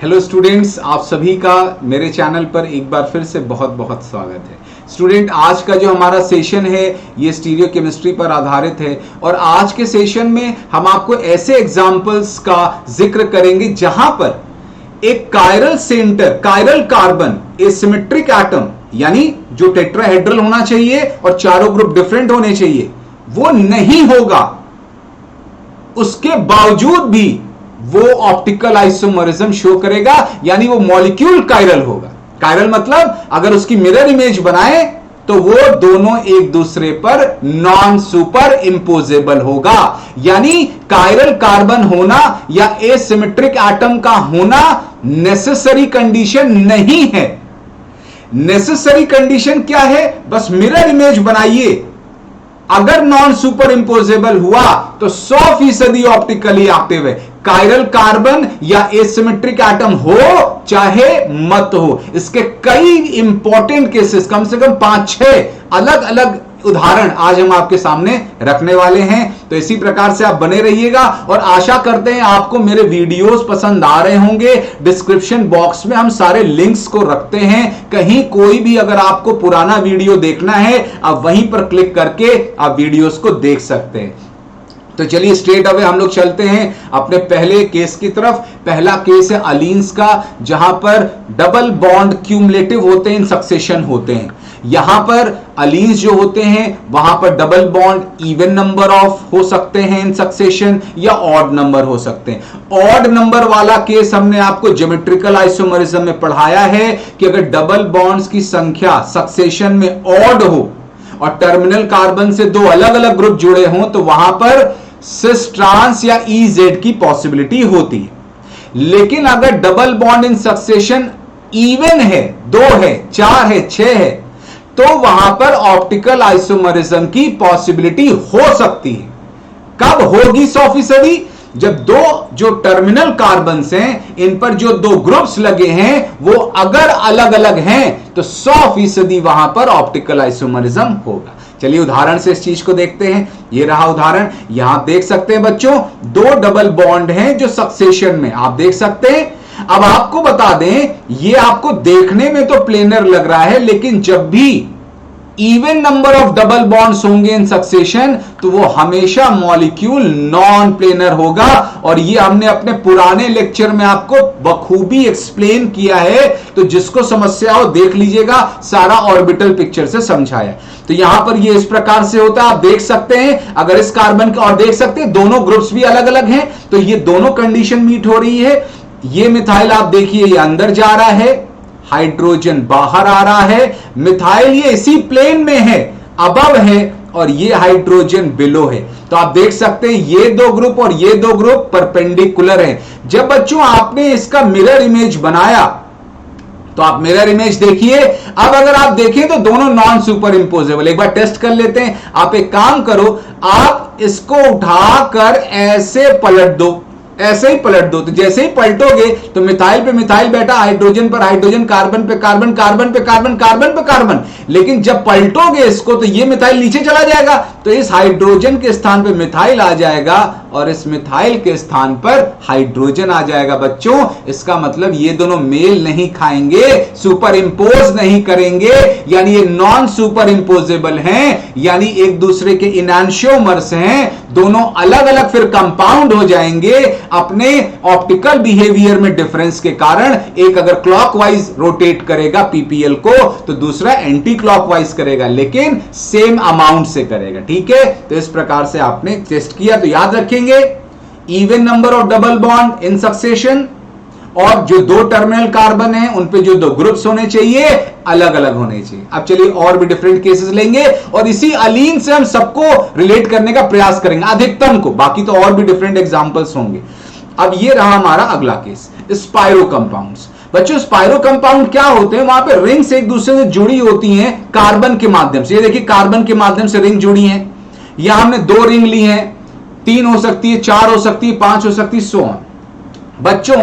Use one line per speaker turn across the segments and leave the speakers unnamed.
Hello students, आप सभी का मेरे चैनल पर एक बार फिर से बहुत बहुत स्वागत है। स्टूडेंट, आज का जो हमारा सेशन है ये स्टीरियो केमिस्ट्री पर आधारित है और आज के सेशन में हम आपको ऐसे एग्जाम्पल्स का जिक्र करेंगे जहां पर एक chiral centre, chiral carbon, asymmetric atom यानी जो टेट्राहेड्रल होना चाहिए और चारों ग्रुप डिफरेंट होने चाहिए वो नहीं होगा, उसके बावजूद भी वो ऑप्टिकल आइसोमरिज्म शो करेगा, यानी वो मॉलिक्यूल कायरल होगा। कायरल मतलब अगर उसकी मिरर इमेज बनाए तो वो दोनों एक दूसरे पर नॉन सुपर इंपोजेबल होगा। यानी कायरल कार्बन होना या एसिमेट्रिक एटम का होना नेसेसरी कंडीशन नहीं है। नेसेसरी कंडीशन क्या है? बस मिरर इमेज बनाइए, अगर नॉन सुपर इंपोजेबल हुआ तो 100% ऑप्टिकली एक्टिव है। कायरल कार्बन या एसिमेट्रिक एटम हो चाहे मत हो, इसके कई इंपॉर्टेंट केसेस, कम से कम 5-6 अलग अलग उदाहरण आज हम आपके सामने रखने वाले हैं। तो इसी प्रकार से आप बने रहिएगा और आशा करते हैं आपको मेरे वीडियोस पसंद आ रहे होंगे। डिस्क्रिप्शन बॉक्स में हम सारे लिंक्स को रखते हैं, कहीं कोई भी अगर आपको पुराना वीडियो देखना है आप वहीं पर क्लिक करके आप वीडियोस को देख सकते हैं। तो चलिए स्ट्रेट अवे हम लोग चलते हैं अपने पहले केस की तरफ। पहला केस है अलीन्स का, जहां पर डबल बॉन्ड क्यूमुलेटिव होते हैं, इन सक्सेशन होते हैं। यहां पर अलीन्स जो होते हैं वहां पर double bond even number of हो सकते हैं इन सक्सेशन, या ऑड नंबर हो सकते हैं। ऑड नंबर वाला केस हमने आपको ज्योमेट्रिकल आइसोमरिज्म में पढ़ाया है कि अगर डबल बॉन्ड्स की संख्या सक्सेशन में ऑड हो और टर्मिनल कार्बन से दो अलग अलग ग्रुप जुड़े हों तो वहां पर सिस ट्रांस या EZ की पॉसिबिलिटी होती है। लेकिन अगर double bond in succession even है, 2 है, 4 है, 6 है, तो वहां पर ऑप्टिकल आइसोमरिज्म की पॉसिबिलिटी हो सकती है। कब होगी 100%? जब दो जो टर्मिनल कार्बन्स हैं इन पर जो 2 ग्रुप्स लगे हैं वो अगर अलग अलग हैं तो 100% वहां पर ऑप्टिकल आइसोमरिज्म होगा। चलिए उदाहरण से इस चीज को देखते हैं। ये रहा उदाहरण, यहां देख सकते हैं बच्चों 2 डबल बॉन्ड हैं जो सक्सेशन में आप देख सकते हैं। अब आपको बता दें, ये आपको देखने में तो प्लेनर लग रहा है, लेकिन जब भी even number of double bonds होंगे इन सक्सेशन तो वो हमेशा मॉलिक्यूल नॉन प्लेनर होगा। और ये हमने अपने पुराने लेक्चर में आपको बखूबी एक्सप्लेन किया है, तो जिसको समस्या हो देख लीजिएगा, सारा ऑर्बिटल पिक्चर से समझाया। तो यहां पर ये इस प्रकार से होता है, आप देख सकते हैं अगर इस कार्बन का, और देख सकते हैं दोनों ग्रुप्स भी अलग अलग हैं, तो ये दोनों कंडीशन मीट हो रही है। ये मिथाइल आप देखिए ये अंदर जा रहा है, हाइड्रोजन बाहर आ रहा है। मिथाइल ये इसी प्लेन में है, अबव है, और ये हाइड्रोजन बिलो है। तो आप देख सकते हैं ये 2 ग्रुप और ये 2 ग्रुप परपेंडिकुलर हैं। जब बच्चों आपने इसका मिरर इमेज बनाया तो आप मिरर इमेज देखिए। अब अगर आप देखें तो दोनों नॉन सुपर इंपोजेबल। एक बार टेस्ट कर लेते हैं। आप एक काम करो, आप इसको उठाकर ऐसे पलट दो, ऐसे ही पलट दो। तो जैसे ही पलटोगे तो मिथाइल पे मिथाइल बैठा, हाइड्रोजन पर हाइड्रोजन, कार्बन पे कार्बन, कार्बन पे कार्बन, कार्बन पे कार्बन। लेकिन जब पलटोगे इसको तो ये मिथाइल नीचे चला जाएगा, तो इस हाइड्रोजन के स्थान पे मिथाइल आ जाएगा और इस मिथाइल के स्थान पर हाइड्रोजन आ जाएगा। बच्चों इसका मतलब ये दोनों मेल नहीं खाएंगे, सुपर इंपोज नहीं करेंगे, यानी ये नॉन सुपर इंपोजेबल हैं, यानी एक दूसरे के इनैंशियोमर्स हैं। दोनों अलग अलग फिर कंपाउंड हो जाएंगे अपने ऑप्टिकल बिहेवियर में डिफरेंस के कारण। एक अगर क्लॉकवाइज रोटेट करेगा पीपीएल को तो दूसरा एंटी क्लॉकवाइज करेगा, लेकिन सेम अमाउंट से करेगा। ठीक है, तो इस प्रकार से आपने टेस्ट किया। तो याद रखेंगे even number of double bond in succession, और जो 2 टर्मिनल कार्बन है उन पे जो 2 ग्रुप्स होने चाहिए अलग अलग होने चाहिए। अब चलिए और भी डिफरेंट केसेस लेंगे और इसी अलीन से हम सबको रिलेट करने का प्रयास करेंगे, अधिकतम को, बाकी तो और भी डिफरेंट एग्जांपल्स होंगे। अब ये रहा हमारा अगला केस, स्पाइरो कंपाउंड्स। बच्चों स्पाइरो कंपाउंड क्या होते हैं? वहां पे रिंग्स एक दूसरे से जुड़ी होती हैं कार्बन के माध्यम से। ये देखिए कार्बन के माध्यम से रिंग जुड़ी हैं। यहां हमने 2 रिंग ली हैं, 3 हो सकती है, 4 हो सकती है, 5 हो सकती है, सो ऑन। बच्चों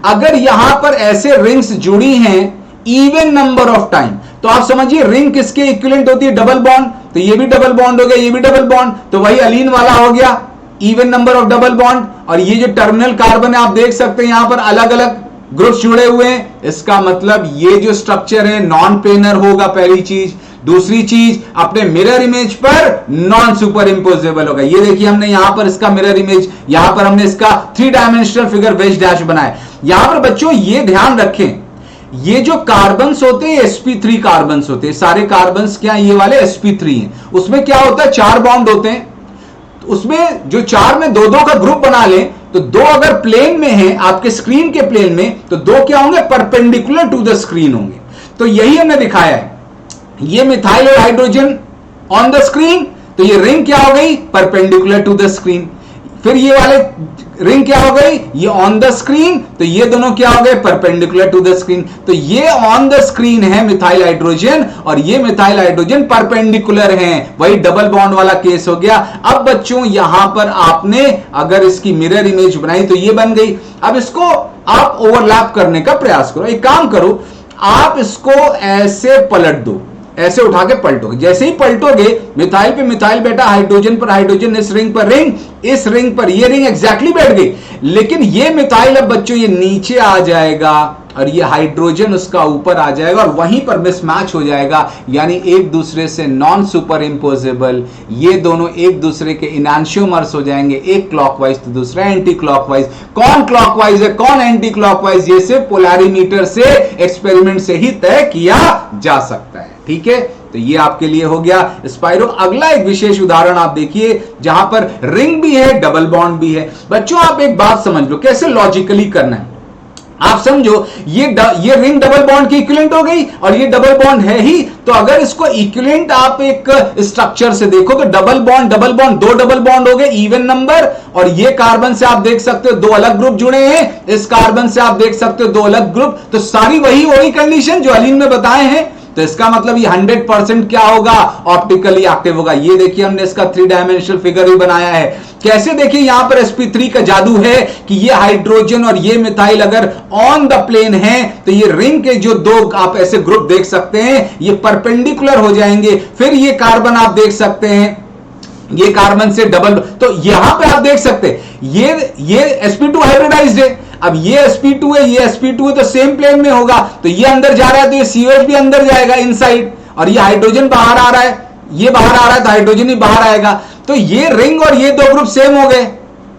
अगर यहां पर ऐसे रिंग्स जुड़ी हैं इवन नंबर ऑफ टाइम, तो आप समझिए रिंग किसके इक्विवेलेंट होती है? Double bond. तो ये भी डबल बॉन्ड हो गया, ये भी डबल बॉन्ड, तो वही अलीन वाला हो गया, even number of double bond. और ये जो टर्मिनल कार्बन है आप देख सकते हैं यहां पर अलग अलग ग्रुप्स जुड़े हुए हैं, इसका मतलब ये जो स्ट्रक्चर है नॉन प्लेनर होगा, पहली चीज। दूसरी चीज, अपने मिरर इमेज पर नॉन सुपर इंपोजेबल होगा। ये देखिए हमने यहां पर इसका मिरर इमेज, यहां पर हमने इसका 3 डायमेंशनल फिगर वेज डैश बनाया। यहां पर बच्चों ये ध्यान रखें, ये जो कार्बन्स होते हैं sp3 कार्बन्स होते हैं, सारे कार्बन्स क्या ये वाले sp3 हैं। उसमें क्या होता है, 4 बॉन्ड होते हैं। उसमें जो 4 में 2-2 का ग्रुप बना लें तो 2 अगर प्लेन में है, आपके स्क्रीन के प्लेन में, तो 2 क्या होंगे, परपेंडिकुलर टू द स्क्रीन होंगे। तो यही हमने दिखाया है, ये मिथाइल और हाइड्रोजन ऑन द स्क्रीन, तो ये रिंग क्या हो गई, परपेंडिकुलर टू द स्क्रीन। फिर ये वाले रिंग क्या हो गई, ये ऑन द स्क्रीन, तो ये दोनों क्या हो गए, परपेंडिकुलर टू द स्क्रीन। तो ये ऑन द स्क्रीन है मिथाइल हाइड्रोजन और ये मिथाइल हाइड्रोजन परपेंडिकुलर हैं, वही डबल बॉन्ड वाला केस हो गया। अब बच्चों यहां पर आपने अगर इसकी मिरर इमेज बनाई तो ये बन गई। अब इसको आप ओवरलैप करने का प्रयास करो। एक काम करो, आप इसको ऐसे पलट दो, ऐसे उठा के पलटोगे। जैसे ही पलटोगे, मिथाइल पे मिथाइल बैठा, हाइड्रोजन पर हाइड्रोजन, इस रिंग पर रिंग, इस रिंग पर ये रिंग एग्जैक्टली बैठ गई। लेकिन ये मिथाइल अब बच्चों ये नीचे आ जाएगा और ये हाइड्रोजन उसका ऊपर आ जाएगा और वहीं पर मिसमैच हो जाएगा, यानी एक दूसरे से नॉन सुपर इंपोजेबल। ये दोनों एक दूसरे के इनैंशियोमर्स हो जाएंगे, एक क्लॉकवाइज तो दूसरा एंटी क्लॉकवाइज। कौन क्लॉकवाइज है कौन एंटी क्लॉकवाइज, ये सिर्फ पोलैरिमीटर से, एक्सपेरिमेंट से ही तय किया जा सकता है। ठीक है, तो ये आपके लिए हो गया स्पाइरो। अगला एक विशेष उदाहरण आप देखिए जहां पर रिंग भी है, डबल बॉन्ड भी है। बच्चों आप एक बात समझ लो, कैसे लॉजिकली करना है। आप समझो, ये रिंग डबल बॉन्ड की इक्विवेलेंट हो गई और ये डबल बॉन्ड है ही, तो अगर इसको इक्विवेलेंट आप एक स्ट्रक्चर से देखो तो डबल बॉन्ड 2 डबल बॉन्ड हो गए, इवन नंबर। और ये कार्बन से आप देख सकते हो 2 अलग ग्रुप जुड़े हैं, इस कार्बन से आप देख सकते हो 2 अलग ग्रुप। तो सारी वही कंडीशन जो अलीन में बताए हैं, तो इसका मतलब ये 100% क्या होगा, ऑप्टिकली एक्टिव होगा। ये देखिए हमने इसका 3 डायमेंशनल फिगर भी बनाया है। कैसे, देखिए यहां पर sp3 का जादू है कि ये हाइड्रोजन और ये मिथाइल अगर ऑन द प्लेन है तो ये रिंग के जो 2 आप ऐसे ग्रुप देख सकते हैं, ये परपेंडिकुलर हो जाएंगे। फिर ये कार्बन आप देख सकते हैं, ये कार्बन से डबल, तो यहां पे आप देख सकते हैं ये sp2 हाइब्रिडाइज्ड है। अब ये sp2 है, ये sp2 है, तो सेम प्लेन में होगा, तो ये अंदर जा रहा है तो ये COH भी अंदर जाएगा इनसाइड, और ये हाइड्रोजन बाहर आ रहा है, ये बाहर आ रहा है तो हाइड्रोजन ही बाहर आएगा। तो ये रिंग और ये 2 ग्रुप सेम हो गए,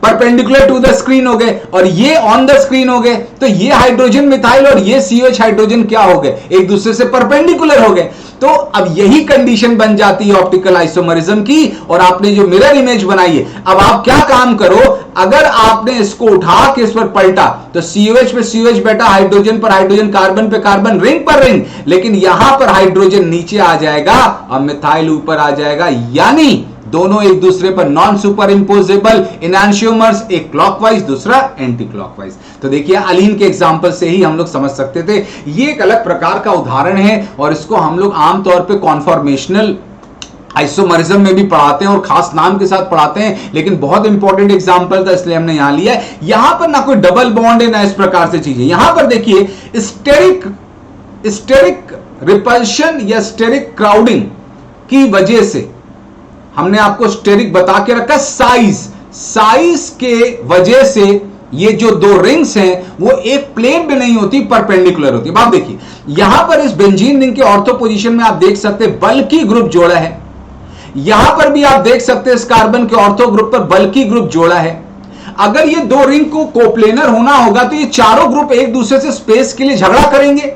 परपेंडिकुलर टू द स्क्रीन हो गए, और ये ऑन द स्क्रीन हो गए। तो ये हाइड्रोजन मिथाइल और ये COH हाइड्रोजन क्या हो गए, एक दूसरे से परपेंडिकुलर हो गए। तो अब यही कंडीशन बन जाती है ऑप्टिकल आइसोमरिज्म की, और आपने जो मिरर इमेज बनाई है, अब आप क्या काम करो, अगर आपने इसको उठा के इस पर पलटा तो COH पे COH बैठा, हाइड्रोजन पर हाइड्रोजन, कार्बन पे कार्बन, रिंग पर रिंग, लेकिन यहां पर हाइड्रोजन नीचे आ जाएगा और मिथाइल ऊपर आ जाएगा, यानी दोनों एक दूसरे पर नॉन सुपर इंपोजेबल इनैंशियोमर्स, एक क्लॉकवाइज दूसरा एंटी क्लॉकवाइज। तो देखिए अलीन के एग्जांपल से ही हम लोग समझ सकते थे, ये एक अलग प्रकार का उदाहरण है और इसको हम लोग आमतौर पे कॉन्फॉर्मेशनल आइसोमरिज्म में भी पढ़ाते हैं और खास नाम के साथ पढ़ाते हैं, लेकिन बहुत इंपॉर्टेंट एग्जांपल था इसलिए हमने यहां लिया है। यहां पर ना कोई डबल बॉन्ड है ना इस प्रकार से चीजें। यहां पर देखिए स्टेरिक रिपल्शन या स्टेरिक क्राउडिंग की वजह से हमने आपको स्टेरिक बता के रखा, साइज के वजह से ये जो 2 रिंग्स हैं वो एक प्लेन में नहीं होती, परपेंडिकुलर होती है। आप देखिए यहां पर इस बेंजीन रिंग के ऑर्थो पोजीशन में आप देख सकते हैं बल्कि ग्रुप जोड़ा है, यहां पर भी आप देख सकते हैं इस कार्बन के ऑर्थो ग्रुप पर बल्कि ग्रुप जोड़ा है। अगर ये 2 रिंग को कोप्लेनर होना होगा तो ये चारों ग्रुप एक दूसरे से स्पेस के लिए झगड़ा करेंगे,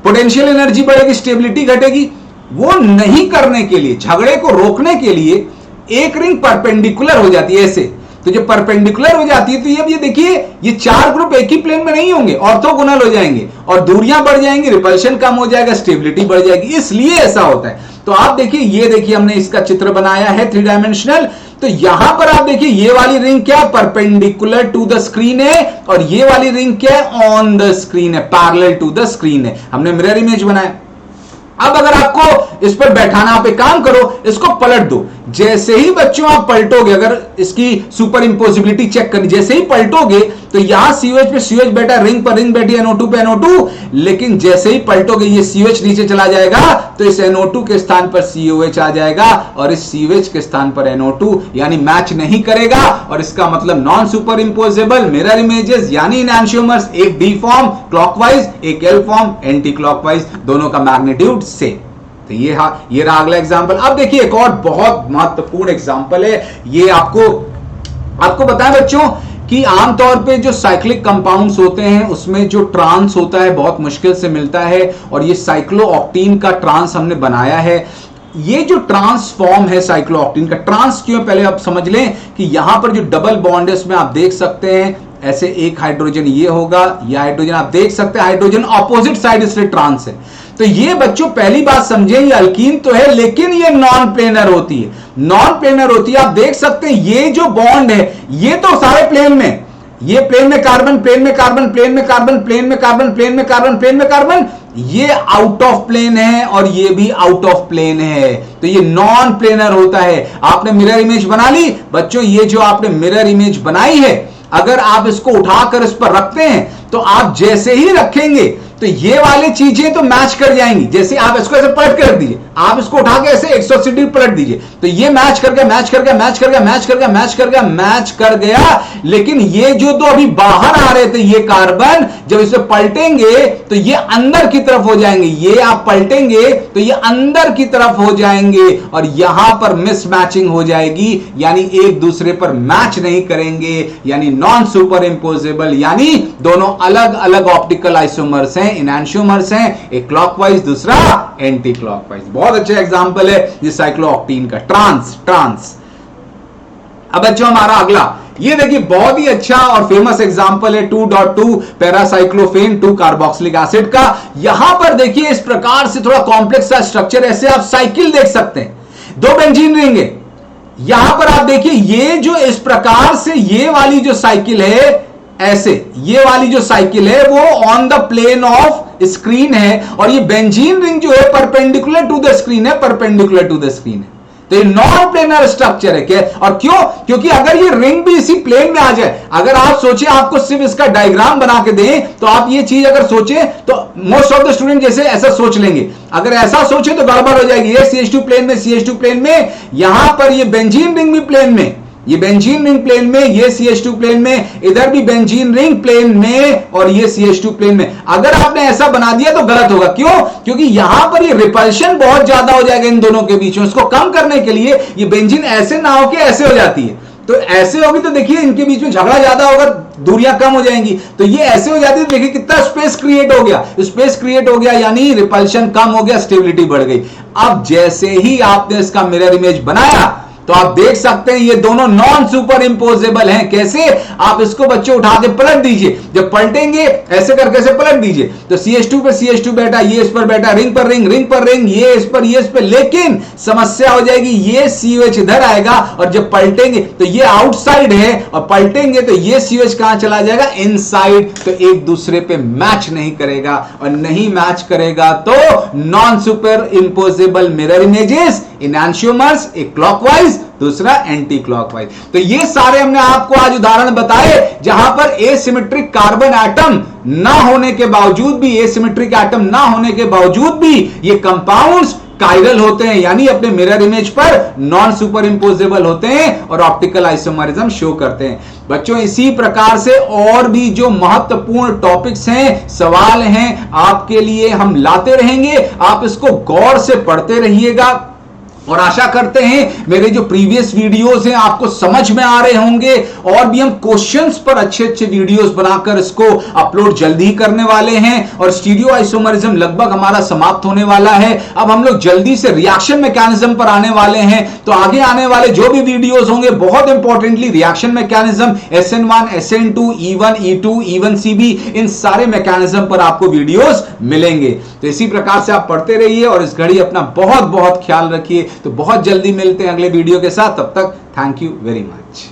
पोटेंशियल एनर्जी बढ़ेगी, स्टेबिलिटी घटेगी। वो नहीं करने के लिए, झगड़े को रोकने के लिए एक रिंग परपेंडिकुलर हो जाती है ऐसे। तो जब परपेंडिकुलर हो जाती है तो ये देखिए ये 4 ग्रुप एक ही प्लेन में नहीं होंगे, ऑर्थोगोनल हो जाएंगे और दूरियां बढ़ जाएंगी, रिपल्शन कम हो जाएगा, स्टेबिलिटी बढ़ जाएगी, इसलिए ऐसा होता है। तो आप देखिए, ये देखिए हमने इसका चित्र बनाया है 3 डायमेंशनल। तो यहां पर आप देखिए ये वाली रिंग क्या है, परपेंडिकुलर टू द स्क्रीन है, और ये वाली रिंग क्या है, ऑन द स्क्रीन है, पैरेलल टू द स्क्रीन है। हमने मिरर इमेज बनाया। अब अगर आपको इस पर बैठाना, आप एक काम करो, इसको पलट दो। जैसे ही बच्चों आप पलटोगे, अगर इसकी सुपर इंपोजिबिलिटी चेक करनी, जैसे ही पलटोगे तो यहां COH पे COH बैठा, रिंग पर रिंग बैठी, NO2 पे NO2, लेकिन जैसे ही पलटोगे ये COH नीचे चला जाएगा तो इस NO2 के स्थान पर COH आ जाएगा और इस COH के स्थान पर NO2, यानी मैच नहीं करेगा। और इसका मतलब नॉन सुपर इंपोजेबल मिरर इमेजेस यानी एनांशियोमर्स, एक D फॉर्म क्लॉकवाइज, एक L फॉर्म एंटी क्लॉकवाइज, दोनों का मैग्नीट्यूड सेम। तो ये रहा अगला एग्जांपल। अब देखिए एक और बहुत महत्वपूर्ण एग्जांपल है। ये आपको बताएं बच्चों कि आमतौर पे जो साइक्लिक कंपाउंड्स होते हैं उसमें जो ट्रांस होता है बहुत मुश्किल से मिलता है, और ये साइक्लोऑक्टेन का ट्रांस हमने बनाया है। ये जो ट्रांस फॉर्म है साइक्लोऑक्टेन का, ट्रांस क्यों, पहले आप समझ लें कि यहां पर जो डबल बॉन्ड है इसमें आप देख सकते हैं ऐसे एक हाइड्रोजन ये होगा, यह हाइड्रोजन आप देख सकते हैं, हाइड्रोजन ऑपोजिट साइड इसलिए ट्रांस है। तो ये बच्चों पहली बात समझे, ये अल्कीन तो है लेकिन ये नॉन प्लेनर होती है, नॉन प्लेनर होती है। आप देख सकते हैं ये जो बॉन्ड है ये तो सारे प्लेन में, ये प्लेन में कार्बन, प्लेन में कार्बन, प्लेन में कार्बन, प्लेन में कार्बन, प्लेन में कार्बन, प्लेन में कार्बन, ये आउट ऑफ प्लेन है और ये भी आउट ऑफ प्लेन है, तो ये नॉन प्लेनर होता है। आपने मिरर इमेज बना ली बच्चों, ये जो आपने मिरर इमेज बनाई है अगर आप इसको उठाकर इस पर रखते हैं तो आप जैसे ही रखेंगे तो ये वाली चीजें तो मैच कर जाएंगी। जैसे आप इसको ऐसे पलट कर दीजिए, आप इसको उठा के ऐसे 180 डिग्री पलट दीजिए तो ये मैच कर गया, मैच कर गया, मैच कर गया, मैच कर गया, मैच कर गया, मैच कर गया। लेकिन ये जो दो अभी बाहर आ रहे थे ये कार्बन, जब इसे पलटेंगे तो ये अंदर की तरफ हो जाएंगे, ये आप पलटेंगे तो ये अंदर की तरफ हो जाएंगे और यहां पर मिसमैचिंग हो जाएगी, यानी एक दूसरे पर मैच नहीं करेंगे, यानी नॉन सुपर इंपोजेबल, यानी दोनों अलग अलग ऑप्टिकल आइसोमर्स हैं, इनैंशियोमर्स हैं, एक क्लॉकवाइज दूसरा एंटी क्लॉकवाइज। बहुत अच्छा एग्जांपल है ये साइक्लोऑक्टेन का ट्रांस। अब बच्चों हमारा अगला, ये देखिए बहुत ही अच्छा और फेमस एग्जांपल है 2.2 पैरासाइक्लोफेन 2 कार्बोक्सिलिक एसिड का। यहां पर देखिए इस प्रकार से थोड़ा कॉम्प्लेक्स सा स्ट्रक्चर, ऐसे आप साइकिल देख सकते हैं, दो बेंजीन रिंग है। यहां पर आप देखिए ये जो इस प्रकार से ये वाली जो साइकिल है, ऐसे ये वाली जो साइकिल है वो on the plane of screen है और ये बेंजीन रिंग जो है परपेंडिकुलर टू द स्क्रीन है, परपेंडिकुलर टू द स्क्रीन है। तो ये नॉन प्लेनर स्ट्रक्चर है क्या? और क्यों? क्योंकि अगर ये रिंग भी इसी प्लेन में आ जाए, अगर आप सोचे आपको सिर्फ इसका डायग्राम बना के दें तो आप ये चीज अगर सोचे तो मोस्ट ऑफ द स्टूडेंट जैसे ऐसा सोच लेंगे, अगर ऐसा सोचे तो गड़बड़ हो जाएगी। ये CH2 प्लेन में, CH2 प्लेन में, यहां पर ये बेंजीन रिंग भी प्लेन में, ये बेंजीन रिंग प्लेन में, ये CH2 प्लेन में, इधर भी बेंजीन रिंग प्लेन में और ये CH2 प्लेन में। अगर आपने ऐसा बना दिया तो गलत होगा। क्यों? क्योंकि यहां पर ये रिपल्शन बहुत ज्यादा हो जाएगा इन दोनों के बीच में। इसको कम करने के लिए ये बेंजीन ऐसे ना होके ऐसे हो जाती है, तो ऐसे होगी तो देखिए इनके बीच में झगड़ा ज्यादा होगा, दूरियां कम हो जाएंगी। तो ये ऐसे हो जाती है, देखिए कितना स्पेस क्रिएट हो गया, स्पेस क्रिएट हो गया यानी रिपल्शन कम हो गया, स्टेबिलिटी बढ़ गई। अब जैसे ही आपने इसका मिरर इमेज बनाया तो आप देख सकते हैं ये दोनों नॉन सुपर इंपोजेबल हैं। कैसे? आप इसको बच्चों उठा के पलट दीजिए, जब पलटेंगे ऐसे करके ऐसे पलट दीजिए तो CH2 पे CH2 बैठा, ये इस पर बैठा, रिंग पर रिंग, रिंग पर रिंग, ये इस पर, ये इस पर। लेकिन समस्या हो जाएगी, ये COH इधर आएगा और जब पलटेंगे तो ये आउटसाइड है और पलटेंगे तो ये COH कहां चला जाएगा? इनसाइड। तो एक दूसरे पे मैच नहीं करेगा और नहीं मैच करेगा तो नॉन सुपर इंपोजेबल मिरर इमेजेस, इनैंशियोमर्स, एक क्लॉकवाइज दूसरा एंटी क्लॉकवाइज। तो ये सारे हमने आपको आज उदाहरण बताए जहां पर एसिमेट्रिक कार्बन एटम ना होने के बावजूद भी, एसिमेट्रिक एटम ना होने के बावजूद भी ये कंपाउंड्स कायरल होते हैं, यानी अपने मिरर इमेज पर नॉन सुपर इंपोजेबल होते हैं और ऑप्टिकल आइसोमरिज्म शो करते हैं। बच्चों इसी प्रकार से और भी जो महत्वपूर्ण टॉपिक्स हैं, सवाल हैं, आपके लिए हम लाते रहेंगे। आप इसको गौर से पढ़ते रहिएगा और आशा करते हैं मेरे जो प्रीवियस वीडियोस हैं आपको समझ में आ रहे होंगे। और भी हम क्वेश्चंस पर अच्छे अच्छे वीडियोस बनाकर इसको अपलोड जल्दी ही करने वाले हैं और स्टीरियो आइसोमरिज्म लगभग हमारा समाप्त होने वाला है। अब हम लोग जल्दी से रिएक्शन मैकेनिज्म पर आने वाले हैं। तो आगे आने वाले जो भी वीडियोस होंगे बहुत importantly reaction mechanism, SN1, SN2, E1, E2, E1CB, इन सारे मैकेनिज्म पर आपको वीडियोस मिलेंगे। तो इसी प्रकार से आप पढ़ते रहिए और इस घड़ी अपना बहुत बहुत ख्याल रखिए। तो बहुत जल्दी मिलते हैं अगले वीडियो के साथ, तब तक थैंक यू वेरी मच।